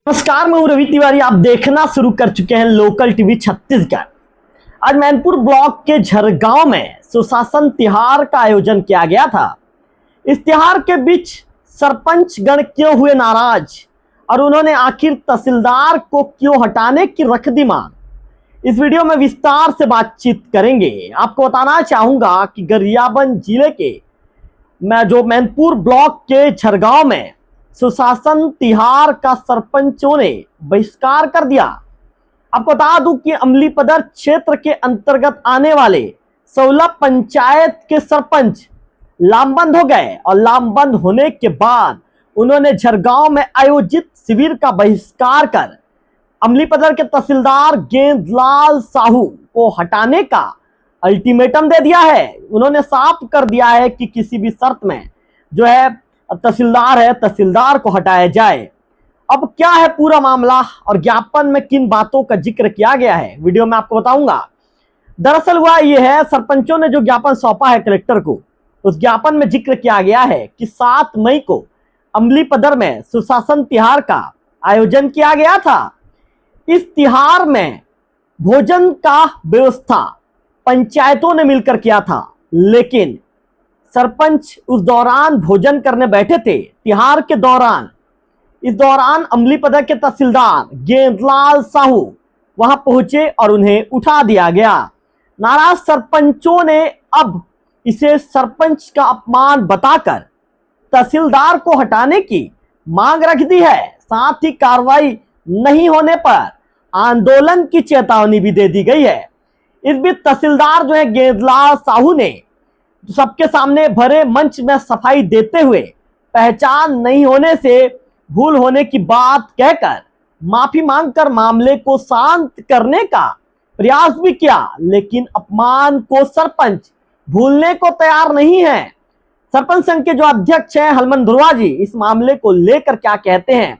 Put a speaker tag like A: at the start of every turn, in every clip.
A: नमस्कार, मैं हूं रवि तिवारी। आप देखना शुरू कर चुके हैं लोकल टीवी छत्तीसगढ़। आज मैनपुर ब्लॉक के झरगांव में सुशासन तिहार का आयोजन किया गया था। इस तिहार के बीच सरपंच गण क्यों हुए नाराज और उन्होंने आखिर तहसीलदार को क्यों हटाने की रख दी मांग, इस वीडियो में विस्तार से बातचीत करेंगे। आपको बताना चाहूंगा कि गरियाबंद जिले के मैनपुर ब्लॉक के झरगांव में सुशासन तिहार का सरपंचों ने बहिष्कार कर दिया। आपको बता दूं कि अमलीपदर क्षेत्र के अंतर्गत आने वाले 16 पंचायत के सरपंच लामबंद हो गए और लामबंद होने के बाद उन्होंने झरगांव में आयोजित शिविर का बहिष्कार कर अमलीपदर के तहसीलदार गेंदलाल साहू को हटाने का अल्टीमेटम दे दिया है। उन्होंने साफ कर दिया है कि किसी भी शर्त में जो है तहसीलदार को हटाया जाए। अब क्या है पूरा मामला और ज्ञापन में किन बातों का जिक्र किया गया है, वीडियो में आपको बताऊंगा। दरअसल हुआ यह है, सरपंचों ने जो ज्ञापन सौंपा है कलेक्टर को, उस ज्ञापन में जिक्र किया गया है कि 7 मई को अमलीपदर में सुशासन तिहार का आयोजन किया गया था। इस तिहार में भोजन का व्यवस्था पंचायतों ने मिलकर किया था, लेकिन सरपंच उस दौरान भोजन करने बैठे थे। तिहार के दौरान इस दौरान अमलीपदर के तहसीलदार गेंदलाल साहू वहां पहुंचे और उन्हें उठा दिया गया। नाराज सरपंचों ने अब इसे सरपंच का अपमान बताकर तहसीलदार को हटाने की मांग रख दी है। साथ ही कार्रवाई नहीं होने पर आंदोलन की चेतावनी भी दे दी गई है। इस बीच तहसीलदार जो है गेंदलाल साहू ने सबके सामने भरे मंच में सफाई देते हुए पहचान नहीं होने से भूल होने की बात कहकर माफी मांगकर मामले को शांत करने का प्रयास भी किया, लेकिन अपमान को सरपंच भूलने को तैयार नहीं है। सरपंच संघ के जो अध्यक्ष हैं हलमन धुर्वा जी, इस मामले को लेकर क्या कहते हैं,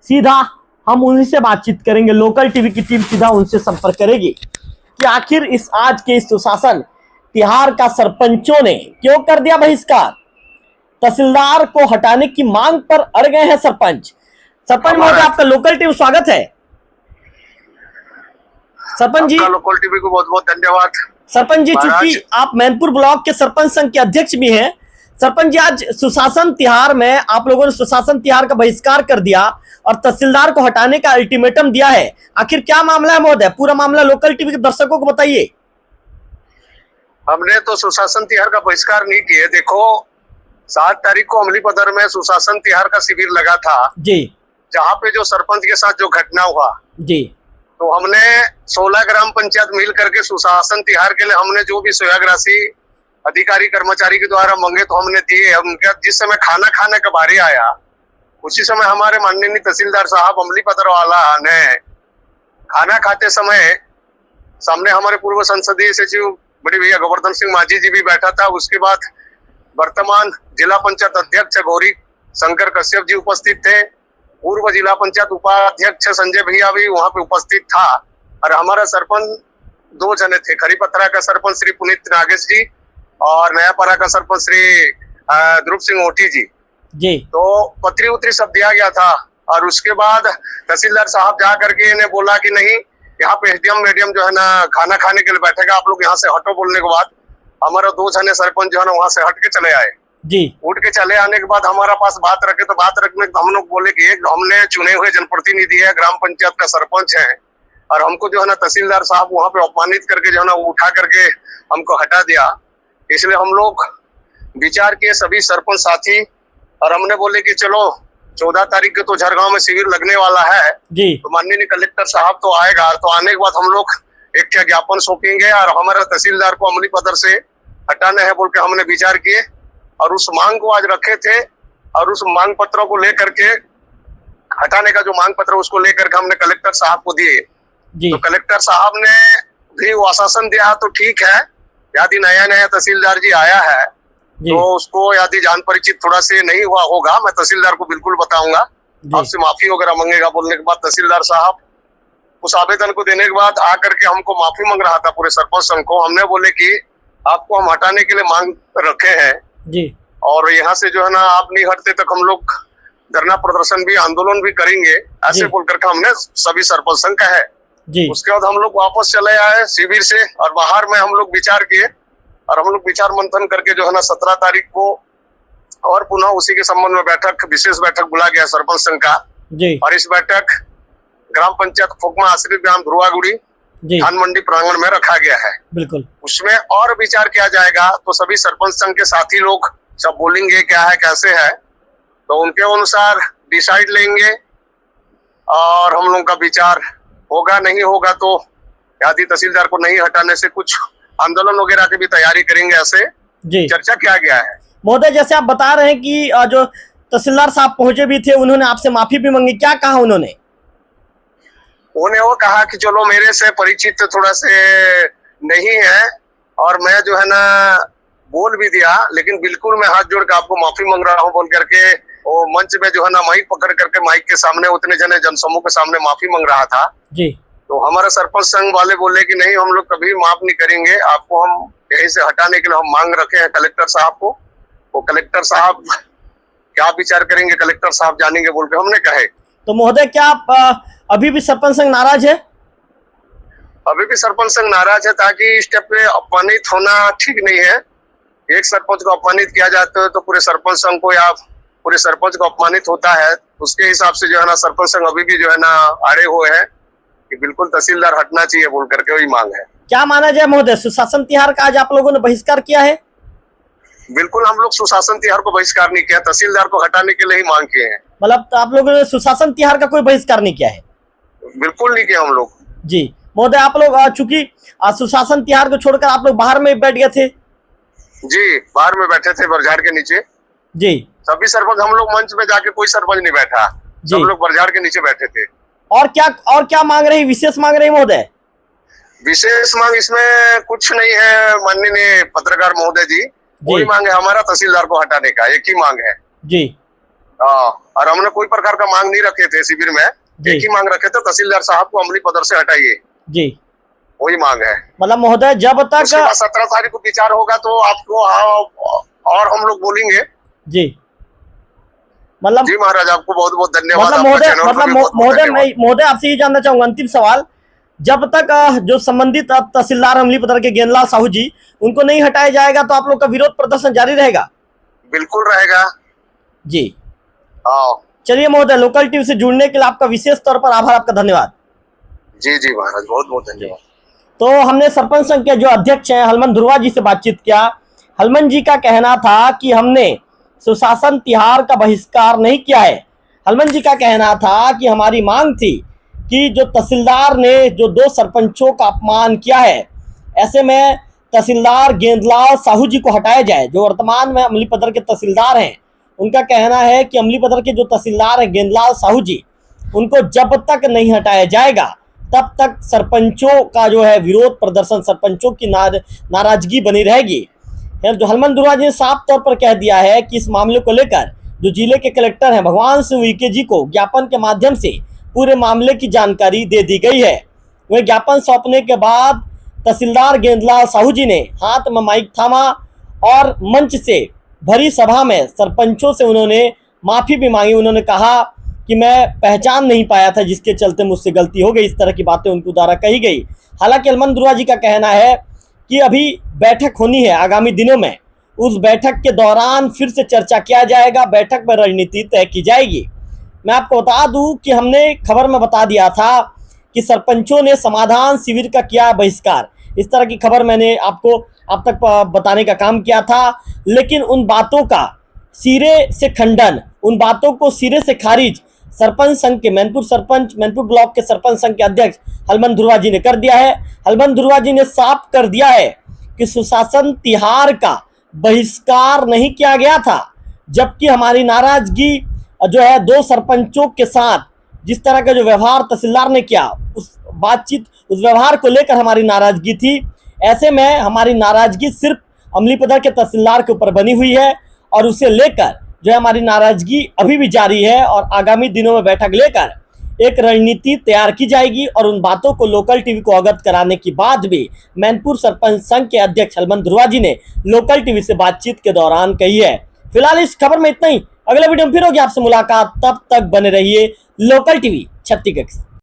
A: सीधा हम उन्हीं से बातचीत करेंगे। लोकल टीवी की टीम सीधा उनसे संपर्क करेगी कि आखिर इस आज के सुशासन तिहार का सरपंचों ने क्यों कर दिया बहिष्कार। तहसीलदार को हटाने की मांग पर अड़ गए हैं सरपंच महोदय। आपका लोकल टीवी स्वागत है। सरपंच जी,
B: लोकल टीवी को बहुत बहुत धन्यवाद।
A: सरपंच जी, चूंकि आप मैनपुर ब्लॉक के सरपंच संघ के अध्यक्ष भी हैं, सरपंच जी आज सुशासन तिहार में आप लोगों ने सुशासन तिहार का बहिष्कार कर दिया और तहसीलदार को हटाने का अल्टीमेटम दिया है। आखिर क्या मामला है महोदय, पूरा मामला लोकल टीवी के दर्शकों को बताइए।
B: हमने तो सुशासन तिहार का बहिष्कार नहीं किए। देखो, 7 तारीख को अमलीपदर में सुशासन तिहार का शिविर लगा था
A: जी, जहां
B: पे जो सरपंच के साथ जो घटना हुआ
A: जी,
B: तो हमने 16 ग्राम पंचायत मिल करके सुशासन तिहार के लिए हमने जो भी सहयोग राशि अधिकारी कर्मचारी के द्वारा मांगे तो हमने दिए। जिस समय खाना खाने का बारी आया, उसी समय हमारे माननीय तहसीलदार साहब अमलीपदर वाला ने खाना खाते समय सामने हमारे पूर्व संसदीय सचिव बड़े भैया गोवर्धन सिंह माझी जी भी बैठा था। उसके बाद वर्तमान जिला पंचायत अध्यक्ष गौरी शंकर कश्यप जी उपस्थित थे। पूर्व जिला पंचायत उपाध्यक्ष संजय भैया भी वहां पे उपस्थित था और हमारा सरपंच 2 जने थे। खरीपत्रा का सरपंच श्री पुनीत नागेश जी और नयापारा का सरपंच श्री ध्रुव सिंह ओटी जी। तो पत्री उतरी सब दिया गया था और उसके बाद तहसीलदार साहब जा करके इन्हें बोला कि नहीं, यहाँ पे एसडीएम मेडियम जो है ना खाना खाने के लिए बैठेगा, आप लोग यहाँ से हटो। बोलने के बाद हमारा 2 जने सरपंच जो है ना वहां से हट के चले आए
A: जी।
B: उठ के चले आने के बाद हमारा पास बात रखे तो बात रखने हम लोग बोले कि एक हमने चुने हुए जनप्रतिनिधि है, ग्राम पंचायत का सरपंच है और हमको जो है ना तहसीलदार साहब वहां पे अपमानित करके जो है ना उठा करके हमको हटा दिया। इसलिए हम लोग विचार किए सभी सरपंच साथी और हमने बोले कि चलो 14 तारीख को तो झरगांव में शिविर लगने वाला है
A: जी,
B: तो माननीय कलेक्टर साहब तो आएगा, तो आने के बाद हम लोग एक ज्ञापन सौंपेंगे और हमारे तहसीलदार को अमलीपदर से हटाना है बोल के हमने विचार किए और उस मांग को आज रखे थे और उस मांग पत्रों को लेकर के हटाने का जो मांग पत्र उसको लेकर के हमने कलेक्टर साहब को दिए। तो कलेक्टर साहब ने भी वो आश्वासन दिया तो ठीक है, यदि नया तहसीलदार जी आया है तो उसको यदि जान परिचित थोड़ा से नहीं हुआ होगा, मैं तहसीलदार को बिल्कुल बताऊंगा, आपसे माफी वगैरह मांगेगा। बोलने के बाद तहसीलदार साहब उस आवेदन को देने के बाद आकर के हमको माफी मांग रहा था पूरे सरपंच संघ को। हमने बोले कि आपको हम हटाने के लिए मांग रखे हैं जी, और यहाँ से जो है ना आप नहीं हटते तक हम लोग धरना प्रदर्शन भी, आंदोलन भी करेंगे, ऐसे बोल करके हमने सभी सरपंच संघ का है
A: जी।
B: उसके बाद हम लोग वापस चले आए शिविर से, और बाहर में हम लोग विचार किए, और हम लोग विचार मंथन करके जो है ना 17 तारीख को और पुनः उसी के संबंध में बैठक, विशेष बैठक बुला गया सरपंच संघ का
A: जी।
B: और इस बैठक ग्राम पंचायत खोकमा आश्रित ग्राम ध्रुवागुड़ी धान मंडी प्रांगण में रखा गया है।
A: बिल्कुल,
B: उसमें और विचार किया जाएगा, तो सभी सरपंच संघ के साथी लोग सब बोलेंगे क्या है कैसे है, तो उनके अनुसार डिसाइड लेंगे और हम लोगों का विचार होगा। नहीं होगा तो आदि तहसीलदार को नहीं हटाने से कुछ आंदोलन वगैरह की भी तैयारी करेंगे, ऐसे
A: जी
B: चर्चा किया गया है।
A: महोदय, जैसे आप बता रहे हैं कि जो तहसीलदार साहब पहुंचे भी थे, उन्होंने आपसे माफी भी मांगी, क्या कहा उन्होंने?
B: उन्हें वो कहा कि चलो मेरे से परिचित थोड़ा से नहीं है और मैं जो है ना बोल भी दिया, लेकिन बिल्कुल मैं हाथ जोड़ के आपको माफी मांग रहा हूँ बोल करके वो मंच में जो है ना माइक पकड़ करके माइक के सामने उतने जने जनसमूह के सामने माफी मांग रहा था
A: जी।
B: तो हमारे सरपंच संघ वाले बोले कि नहीं, हम लोग कभी माफ नहीं करेंगे आपको, हम यहीं से हटाने के लिए हम मांग रखे हैं कलेक्टर साहब को, वो कलेक्टर साहब क्या विचार करेंगे कलेक्टर साहब जानेंगे बोल के हमने कहे।
A: तो महोदय, क्या आप अभी भी सरपंच संघ नाराज है?
B: अभी भी सरपंच संघ नाराज है, ताकि इस स्टेप पे अपमानित होना ठीक नहीं है। एक सरपंच को अपमानित किया जाता है तो पूरे सरपंच संघ को या पूरे सरपंच को अपमानित होता है, उसके हिसाब से जो है ना सरपंच संघ अभी भी जो है ना अड़े हुए हैं कि बिल्कुल तहसीलदार हटना चाहिए बोल करके वही मांग है।
A: क्या माना जाए महोदय, सुशासन तिहार का आज आप लोगों ने बहिष्कार किया है?
B: बिल्कुल, हम लोग सुशासन तिहार को बहिष्कार नहीं किया, तहसीलदार को हटाने के लिए ही मांग किए हैं।
A: मतलब तो आप लोगों ने सुशासन तिहार का कोई बहिष्कार नहीं किया है?
B: बिल्कुल नहीं किया हम लोग।
A: जी महोदय, आप लोग चूंकि सुशासन तिहार को छोड़कर आप लोग बाहर में बैठ गए थे।
B: जी, बाहर में बैठे थे बरझाड़ के नीचे
A: जी।
B: सभी सरपंच, हम लोग मंच में जाके कोई सरपंच नहीं बैठा, सब लोग बरझाड़ के नीचे बैठे थे।
A: और क्या मांग रही, विशेष मांग रही महोदय?
B: विशेष मांग इसमें कुछ नहीं है माननीय पत्रकार महोदय जी, वही मांग है हमारा तहसीलदार को हटाने का, एक ही मांग है
A: जी।
B: और हमने कोई प्रकार का मांग नहीं रखे थे शिविर में, एक ही मांग रखे थे, तहसीलदार साहब को अमली पद से हटाइए जी, वही मांग है।
A: मतलब महोदय, जब तक
B: 17 तारीख को विचार होगा तो आपको और हम लोग बोलेंगे जी। मतलब जी महाराज, आपको बहुत बहुत धन्यवाद।
A: महोदय आपसे ये जानना चाहूंगा, अंतिम सवाल, जब तक जो संबंधित तहसीलदार अमली पदर के गेंदलाल साहू जी, उनको नहीं हटाया जाएगा तो आप लोग का विरोध प्रदर्शन जारी रहेगा?
B: बिल्कुल रहेगा
A: जी। चलिए महोदय, लोकल टीवी से जुड़ने के लिए आपका विशेष तौर पर आभार, आपका धन्यवाद।
B: जी जी महाराज, बहुत बहुत धन्यवाद।
A: तो हमने सरपंच संघ के जो अध्यक्ष हैं हलमन ध्रुवा जी से बातचीत किया। हलमन जी का कहना था कि हमने सुशासन तिहार का बहिष्कार नहीं किया है। हलमन जी का कहना था कि हमारी मांग थी कि जो तहसीलदार ने जो 2 सरपंचों का अपमान किया है, ऐसे में तहसीलदार गेंदलाल साहू जी को हटाया जाए, जो वर्तमान में अमली पदर के तहसीलदार हैं। उनका कहना है कि अमली पदर के जो तहसीलदार हैं गेंदलाल साहू जी, उनको जब तक नहीं हटाया जाएगा तब तक सरपंचों का जो है विरोध प्रदर्शन, सरपंचों की नाराजगी बनी रहेगी। जो हलमन ध्रुवा जी ने साफ तौर पर कह दिया है कि इस मामले को लेकर जो जिले के कलेक्टर हैं भगवान सिंह उइके जी को ज्ञापन के माध्यम से पूरे मामले की जानकारी दे दी गई है। वह ज्ञापन सौंपने के बाद तहसीलदार गेंदलाल साहू जी ने हाथ में माइक थामा और मंच से भरी सभा में सरपंचों से उन्होंने माफी भी मांगी। उन्होंने कहा कि मैं पहचान नहीं पाया था, जिसके चलते मुझसे गलती हो गई, इस तरह की बातें उनके द्वारा कही गई। हालांकि हलमन ध्रुवा जी का कहना है कि अभी बैठक होनी है आगामी दिनों में, उस बैठक के दौरान फिर से चर्चा किया जाएगा, बैठक में रणनीति तय की जाएगी। मैं आपको बता दूं कि हमने खबर में बता दिया था कि सरपंचों ने समाधान शिविर का किया बहिष्कार, इस तरह की खबर मैंने आपको अब तक बताने का काम किया था। लेकिन उन बातों का सिरे से खंडन, उन बातों को सिरे से खारिज सरपंच संघ के मैनपुर ब्लॉक के सरपंच संघ के अध्यक्ष हलमन ध्रुवा जी ने कर दिया है। हलमन ध्रुवा जी ने साफ कर दिया है कि सुशासन तिहार का बहिष्कार नहीं किया गया था, जबकि हमारी नाराजगी जो है 2 सरपंचों के साथ जिस तरह का जो व्यवहार तहसीलदार ने किया, उस बातचीत, उस व्यवहार को लेकर हमारी नाराजगी थी। ऐसे में हमारी नाराजगी सिर्फ अमली पदर के तहसीलदार के ऊपर बनी हुई है और उसे लेकर जो है हमारी नाराजगी अभी भी जारी है और आगामी दिनों में बैठक लेकर एक रणनीति तैयार की जाएगी और उन बातों को लोकल टीवी को अवगत कराने की बात भी मैनपुर सरपंच संघ के अध्यक्ष हलमन ध्रुवा जी ने लोकल टीवी से बातचीत के दौरान कही है। फिलहाल इस खबर में इतना ही। अगले वीडियो में फिर होगी आपसे मुलाकात, तब तक बने रहिए लोकल टीवी छत्तीसगढ़।